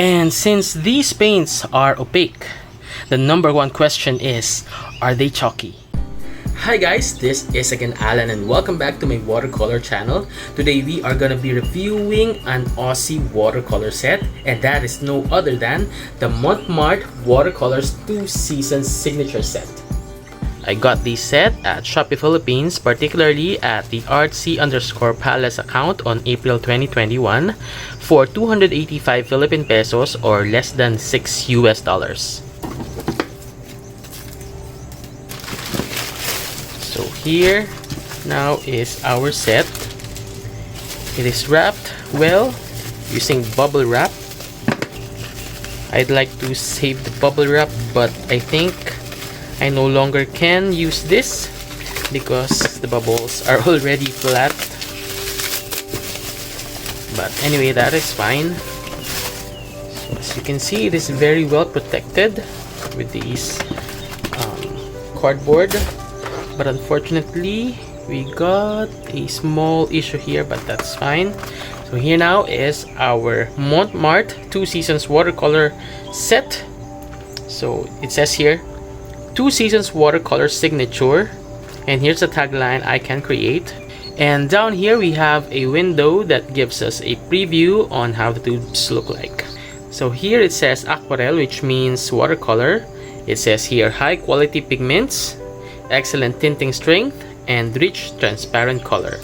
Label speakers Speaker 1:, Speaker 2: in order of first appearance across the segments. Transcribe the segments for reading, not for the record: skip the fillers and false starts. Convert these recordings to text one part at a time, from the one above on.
Speaker 1: And since these paints are opaque, the number one question is, are they chalky? Hi guys, this is again Alan and welcome back to my watercolor channel. Today we are gonna be reviewing an Aussie watercolor set, and that is no other than the Mont Watercolors 2 Seasons Signature Set. I got this set at Shopee Philippines, particularly at the artsy_palace account on April 2021 for 285 Philippine pesos or less than $6 US. So here now is our set. It is wrapped well using bubble wrap. I'd like to save the bubble wrap, but I think I no longer can use this because the bubbles are already flat. But anyway, that is fine. So as you can see, it is very well protected with these cardboard. But unfortunately, we got a small issue here, but that's fine. So here now is our Mont 2 Seasons watercolor set. So it says here, 2 Seasons watercolor signature. And here's the tagline, I can create. And down here we have a window that gives us a preview on how the tubes look like. So here it says aquarelle, which means watercolor. It says here high quality pigments, excellent tinting strength, and rich transparent color.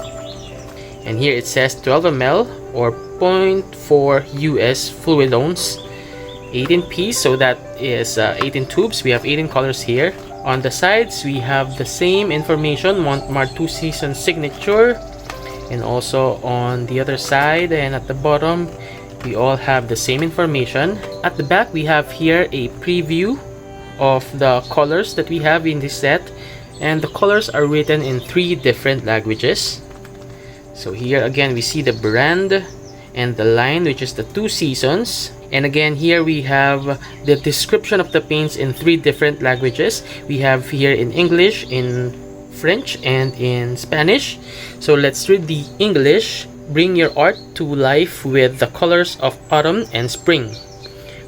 Speaker 1: And here it says 12 ml or 0.4 US fluid ounce, 18 piece, so that is 18 tubes. We have 18 colors here. On the sides we have the same information, Mont 2 Seasons signature, and also on the other side and at the bottom we all have the same information. At the back we have here a preview of the colors that we have in this set, and the colors are written in 3 different languages. So here again we see the brand and the line, which is the 2 Seasons. And again here we have the description of the paints in 3 different languages. We have here in English, in French, and in Spanish. So let's read the English. Bring your art to life with the colors of autumn and spring.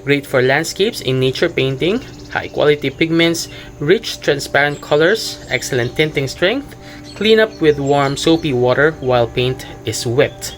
Speaker 1: Great for landscapes in nature painting. High quality pigments, rich transparent colors, excellent tinting strength. Clean up with warm soapy water while paint is wet.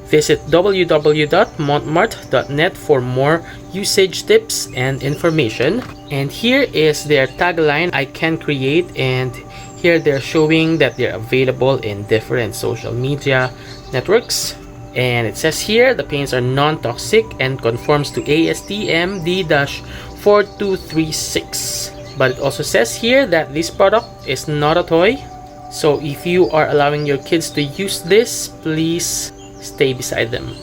Speaker 1: Visit www.montmart.net for more usage tips and information. And here is their tagline, I can create, and here they're showing that they're available in different social media networks. And it says here the paints are non-toxic and conforms to ASTM D-4236. But it also says here that this product is not a toy. So if you are allowing your kids to use this, please stay beside them.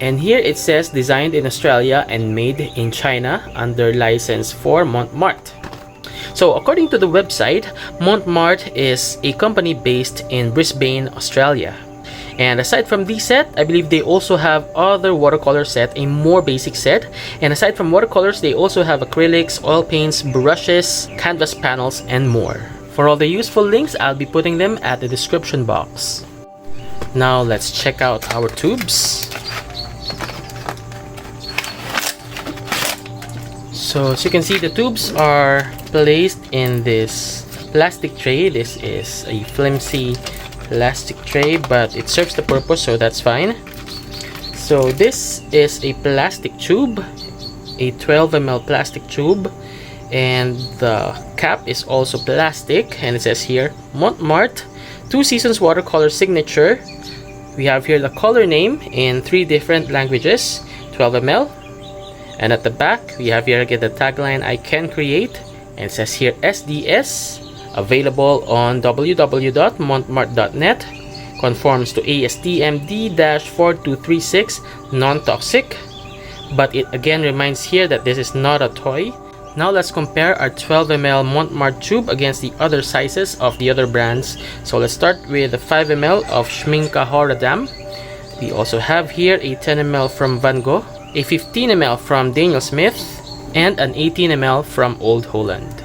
Speaker 1: And here it says designed in Australia and made in China under license for Mont. So according to the website, Mont is a company based in Brisbane, Australia. And aside from this set, I believe they also have other watercolor set, a more basic set. And aside from watercolors, they also have acrylics, oil paints, brushes, canvas panels, and more. For all the useful links, I'll be putting them at the description box. Now let's check out our tubes. So as you can see, the tubes are placed in this plastic tray. This is a flimsy plastic tray, but it serves the purpose, so that's fine. So this is a plastic tube, a 12 ml plastic tube, and the cap is also plastic, and it says here Mont 2 Seasons watercolor signature. We have here the color name in 3 different languages, 12 ml, and at the back we have here again the tagline, I can create, and it says here SDS, available on www.montmart.net, conforms to ASTM D-4236, non-toxic, but it again reminds here that this is not a toy. Now let's compare our 12 ml Mont tube against the other sizes of the other brands. So let's start with the 5 ml of Schmincke Horadam. We also have here a 10 ml from Van Gogh, a 15 ml from Daniel Smith, and an 18 ml from Old Holland.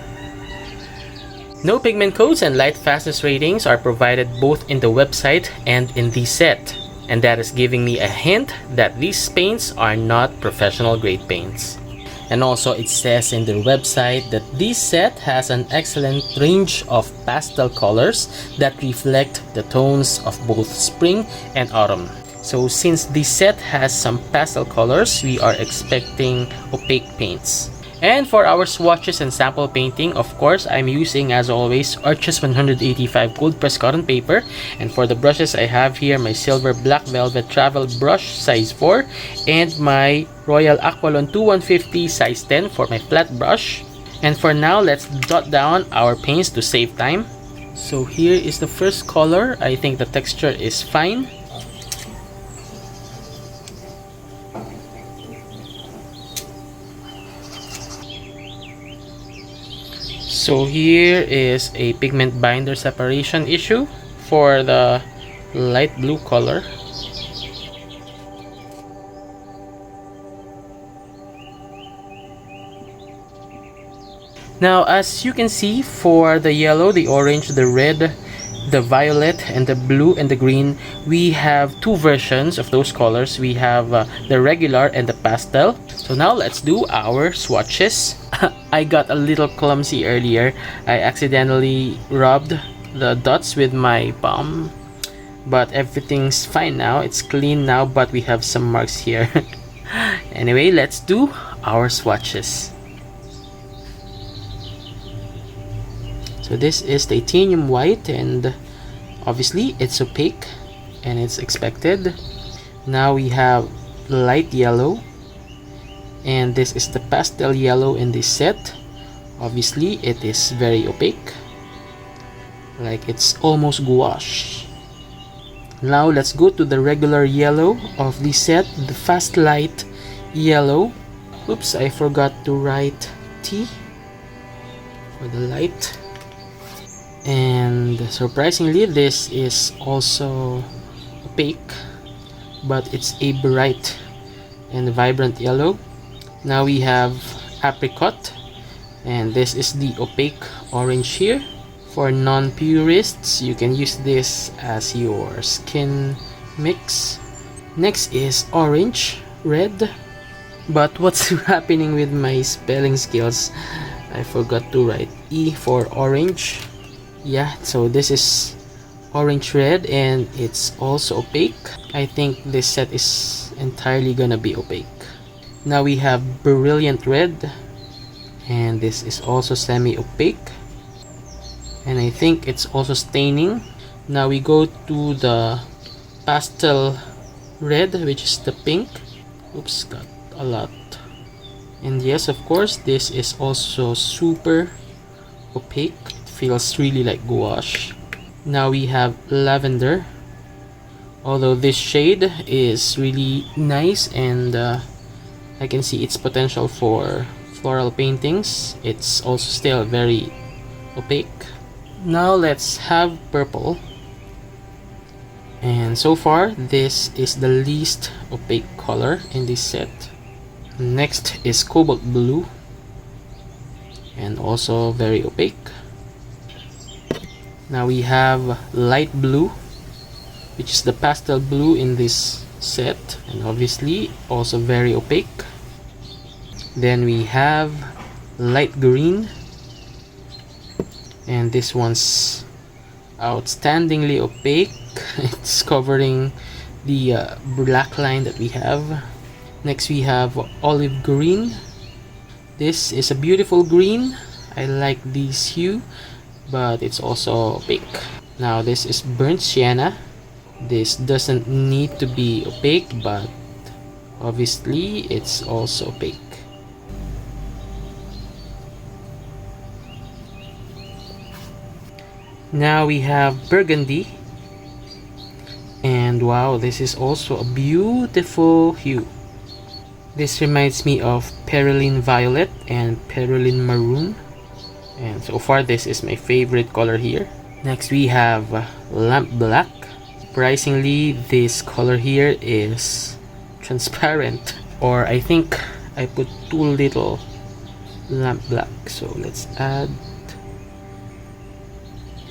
Speaker 1: No pigment codes and light fastness ratings are provided both in the website and in the set. and that is giving me a hint that these paints are not professional grade paints. And also it says in their website that this set has an excellent range of pastel colors that reflect the tones of both spring and autumn. So since this set has some pastel colors, we are expecting opaque paints. And for our swatches and sample painting, of course, I'm using, as always, Arches 185 cold press cotton paper. And for the brushes, I have here my silver black velvet travel brush size 4 and my Royal Aqualon 2150 size 10 for my flat brush. And for now, let's jot down our paints to save time. So here is the first color. I think the texture is fine. So here is a pigment binder separation issue for the light blue color. Now, as you can see, for the yellow, the orange, the red, the violet, and the blue and the green, we have two versions of those colors. We have the regular and the pastel. So now let's do our swatches. I got a little clumsy earlier. I accidentally rubbed the dots with my palm, but everything's fine now. It's clean now, but we have some marks here. Anyway, let's do our swatches. So this is titanium white, and obviously it's opaque and it's expected. Now we have light yellow, and this is the pastel yellow in this set. Obviously it is very opaque, like it's almost gouache. Now let's go to the regular yellow of this set, the fast light yellow. Oops, I forgot to write T for the light. And surprisingly, this is also opaque, but it's a bright and vibrant yellow. Now we have apricot, and this is the opaque orange here. For non-purists, you can use this as your skin mix. Next is orange red, but what's happening with my spelling skills? I forgot to write E for orange. Yeah, so this is orange red, and it's also opaque. I think this set is entirely gonna be opaque. Now we have brilliant red, and this is also semi-opaque, and I think it's also staining. Now we go to the pastel red, which is the pink. Oops, got a lot. And yes, of course, this is also super opaque. Feels really like gouache. Now we have lavender, although this shade is really nice, and I can see its potential for floral paintings. It's also still very opaque. Now let's have purple, and so far this is the least opaque color in this set. Next is cobalt blue, and also very opaque. Now we have light blue, which is the pastel blue in this set, and obviously also very opaque. Then we have light green, and this one's outstandingly opaque. It's covering the black line that we have. Next we have olive green. This is a beautiful green. I like this hue, but it's also opaque. Now this is burnt sienna. This doesn't need to be opaque, but obviously it's also opaque. Now we have burgundy, and wow, this is also a beautiful hue. This reminds me of perylene violet and perylene maroon, and so far this is my favorite color here. Next we have lamp black. Surprisingly, this color here is transparent, or I think I put too little lamp black, so let's add.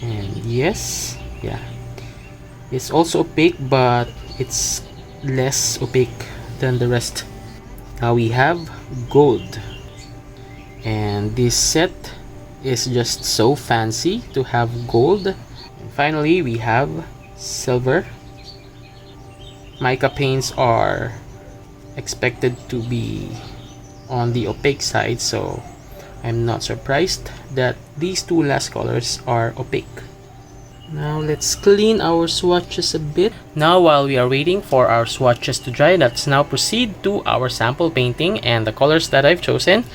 Speaker 1: And yes, yeah, it's also opaque, but it's less opaque than the rest. Now we have gold, and this set is just so fancy to have gold. And finally we have silver. Mica paints are expected to be on the opaque side, so I'm not surprised that these two last colors are opaque. Now let's clean our swatches a bit. Now while we are waiting for our swatches to dry, let's now proceed to our sample painting, and the colors that I've chosen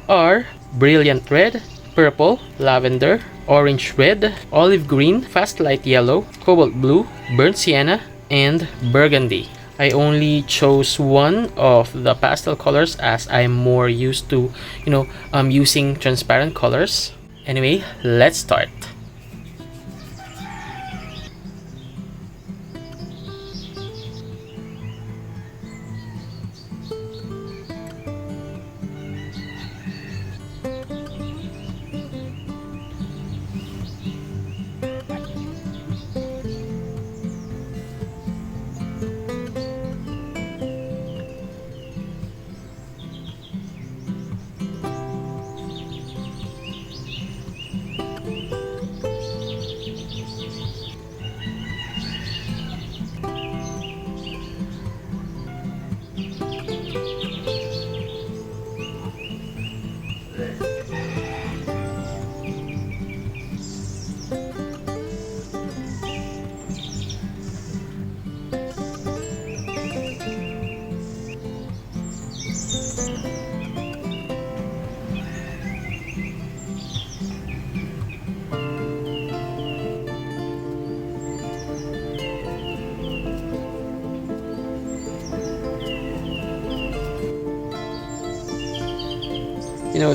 Speaker 1: are brilliant red, purple, lavender, orange red, olive green, fast light yellow, cobalt blue, burnt sienna, and burgundy. I only chose one of the pastel colors as I'm more used to, using transparent colors. Anyway, let's start.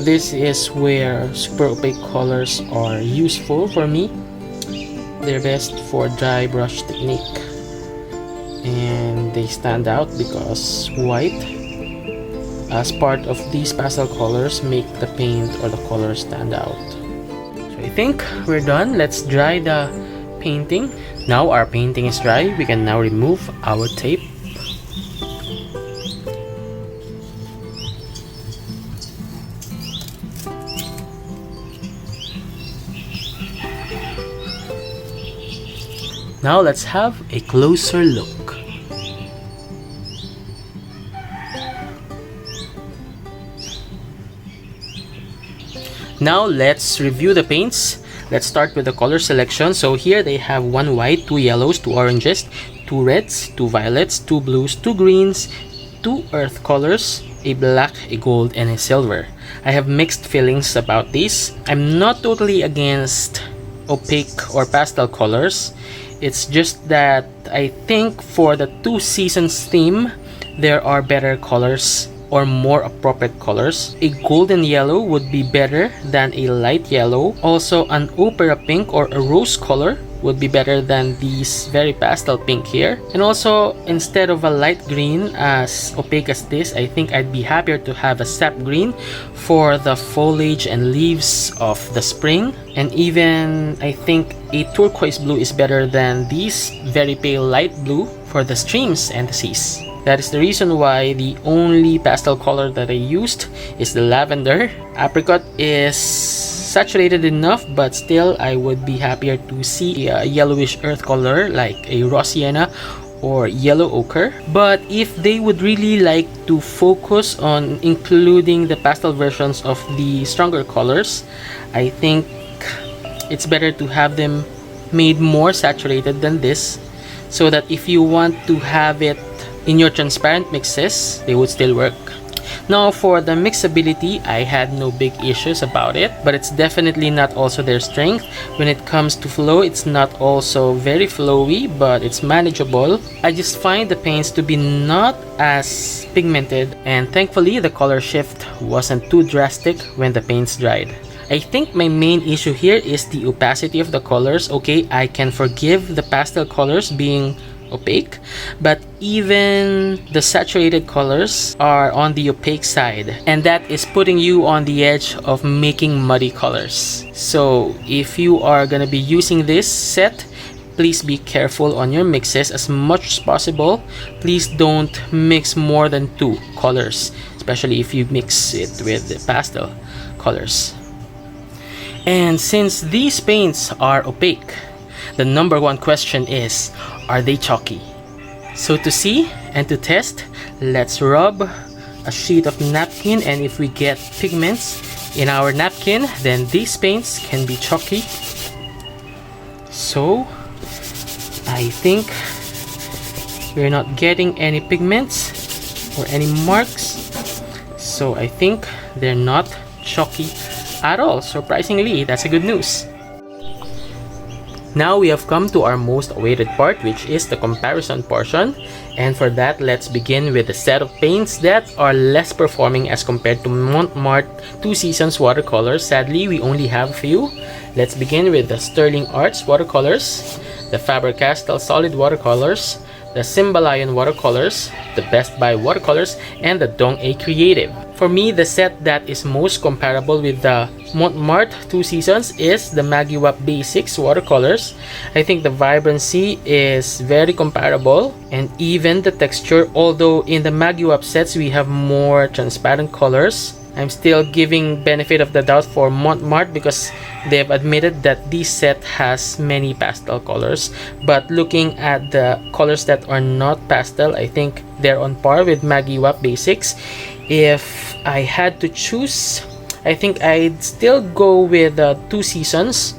Speaker 1: This is where super opaque colors are useful for me. They're best for dry brush technique, and they stand out because white as part of these pastel colors make the paint or the color stand out. So I think we're done. Let's dry the painting. Now our painting is dry, we can now remove our tape. Now let's have a closer look. Now let's review the paints. Let's start with the color selection. So here they have 1 white, 2 yellows, 2 oranges, 2 reds, 2 violets, 2 blues, 2 greens, 2 earth colors, a black, a gold, and a silver. I have mixed feelings about these. I'm not totally against opaque or pastel colors. It's just that I think for the 2 seasons theme, there are better colors or more appropriate colors. A golden yellow would be better than a light yellow. Also, an opera pink or a rose color would be better than these very pastel pink here. And also, instead of a light green as opaque as this, I think I'd be happier to have a sap green for the foliage and leaves of the spring. And even I think a turquoise blue is better than these very pale light blue for the streams and the seas. That is the reason why the only pastel color that I used is the lavender. Apricot is saturated enough, but still I would be happier to see a yellowish earth color like a raw sienna or yellow ochre. But if they would really like to focus on including the pastel versions of the stronger colors, I think it's better to have them made more saturated than this, so that if you want to have it in your transparent mixes, they would still work. Now for the mixability, I had no big issues about it, but it's definitely not also their strength. When it comes to flow, it's not also very flowy, but it's manageable. I just find the paints to be not as pigmented, and thankfully the color shift wasn't too drastic when the paints dried. I think my main issue here is the opacity of the colors. Okay, I can forgive the pastel colors being opaque, but even the saturated colors are on the opaque side, and that is putting you on the edge of making muddy colors. So if you are gonna be using this set, please be careful on your mixes as much as possible. Please don't mix more than 2 colors, especially if you mix it with the pastel colors. And since these paints are opaque, the number one question is, are they chalky? So to see and to test, let's rub a sheet of napkin, and if we get pigments in our napkin, then these paints can be chalky. So I think we're not getting any pigments or any marks, so I think they're not chalky at all. Surprisingly, that's a good news. Now we have come to our most awaited part, which is the comparison portion. And for that, let's begin with a set of paints that are less performing as compared to Mont 2 Seasons watercolors. Sadly, we only have a few. Let's begin with the Sterling Arts watercolors, the Faber-Castell solid watercolors, the Symbolion watercolors, the Best Buy watercolors, and the Dong-A Creative. For me, the set that is most comparable with the Mont 2 Seasons is the Magiwap Basics watercolors. I think the vibrancy is very comparable, and even the texture, although in the Magiwap sets we have more transparent colors. I'm still giving benefit of the doubt for Mont because they've admitted that this set has many pastel colors, but looking at the colors that are not pastel, I think they're on par with Magiwap Basics. If I had to choose, I think I'd still go with 2 Seasons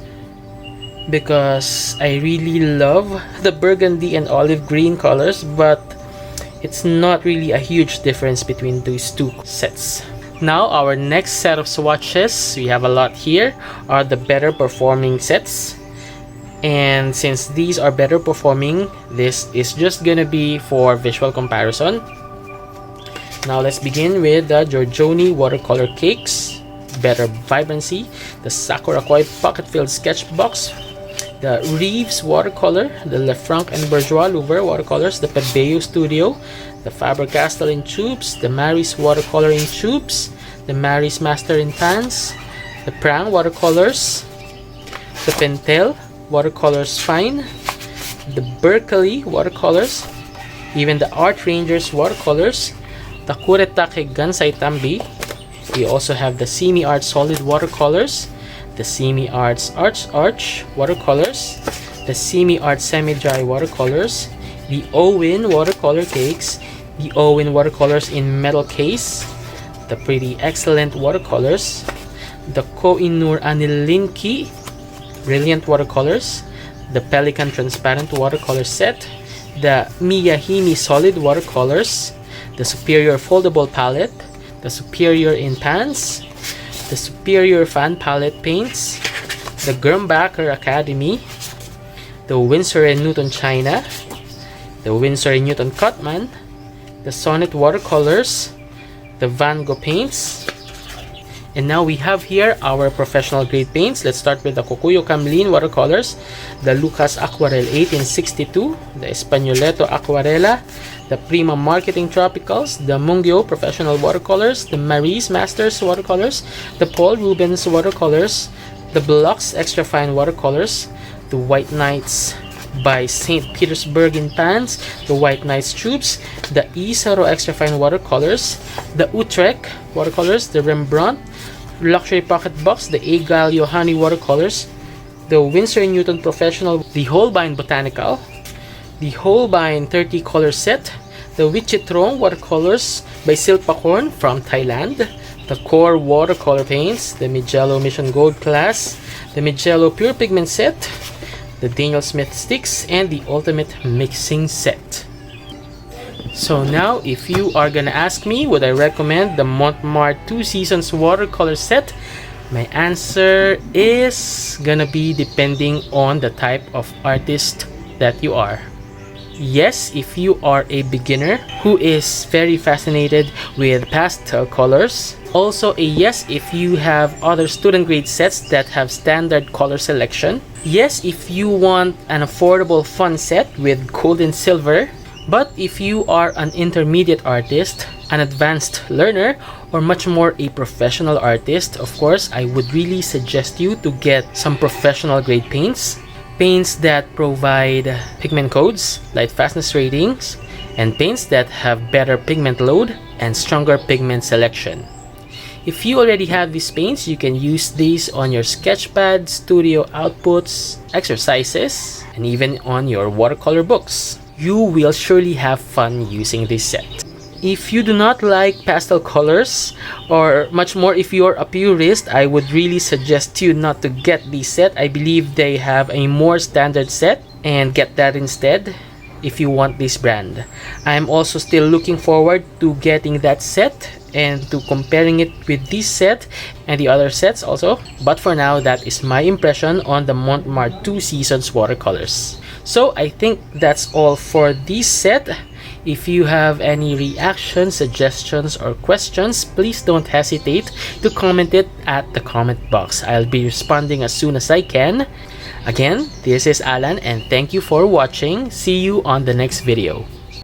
Speaker 1: because I really love the burgundy and olive green colors, but it's not really a huge difference between these two sets. Now our next set of swatches, we have a lot here, are the better performing sets. And since these are better performing, this is just gonna be for visual comparison. Now let's begin with the Giorgione watercolor cakes, better vibrancy, the Sakura Koi pocket-filled sketchbox, the Reeves watercolor, the Lefranc and Bourgeois Louvre watercolors, the Pebeo Studio, the Faber-Castell in tubes, the Maris watercolor in tubes, the Maris Master in pans, the Prang watercolors, the Pentel watercolors fine, the Berkeley watercolors, even the Art Rangers watercolors, the Kuretake Gansai Tambi. We also have the Simi Art solid watercolors, the Simi Arts Arch watercolors, the Simi Art semi-dry watercolors, the Owen watercolor cakes, the Owen watercolors in metal case, the Pretty Excellent watercolors, the Koh-i-Noor Anilinki brilliant watercolors, the Pelikan transparent watercolor set, the Miyahime solid watercolors, the Superior foldable palette, the Superior in pans, the Superior fan palette paints, the Grumbacher Academy, the Winsor & Newton China, the Winsor & Newton Cutman, the Sonnet watercolors, the Van Gogh paints. And now we have here our professional grade paints. Let's start with the Cocuyo Camlin watercolors, the Lucas Aquarel 1862, the Espagnoleto Aquarela, the Prima Marketing Tropicals, the Mungyo Professional watercolors, the Maris Masters watercolors, the Paul Rubens watercolors, the Blocks Extra Fine watercolors, the White Knights by St. Petersburg in pans, the White Knights tubes, the Isaro Extra Fine watercolors, the Utrecht watercolors, the Rembrandt Luxury Pocket Box, the Egal Johanni watercolors, the Winsor & Newton Professional, the Holbein Botanical, the Holbein 30 color set, the Wichitrong watercolors by Silpakorn from Thailand, the Core watercolor paints, the Mijello Mission Gold class, the Mijello Pure Pigment set, the Daniel Smith sticks, and the Ultimate Mixing set. So now, if you are gonna ask me, would I recommend the Mont 2 Seasons watercolor set? My answer is gonna be depending on the type of artist that you are. Yes, if you are a beginner who is very fascinated with pastel colors. Also a yes if you have other student grade sets that have standard color selection. Yes if you want an affordable fun set with gold and silver. But if you are an intermediate artist, an advanced learner, or much more a professional artist, of course, I would really suggest you to get some professional grade paints. paints that provide pigment codes, light fastness ratings, and paints that have better pigment load and stronger pigment selection. If you already have these paints, you can use these on your sketchpad, studio outputs, exercises, and even on your watercolor books. You will surely have fun using this set. If you do not like pastel colors, or much more if you're a purist, I would really suggest you not to get this set. I believe they have a more standard set, and get that instead if you want this brand. I'm also still looking forward to getting that set and to comparing it with this set and the other sets also. But for now, that is my impression on the Mont 2 Seasons watercolors. So I think that's all for this set. If you have any reactions, suggestions, or questions, please don't hesitate to comment it at the comment box. I'll be responding as soon as I can. Again, this is Alan, and thank you for watching. See you on the next video.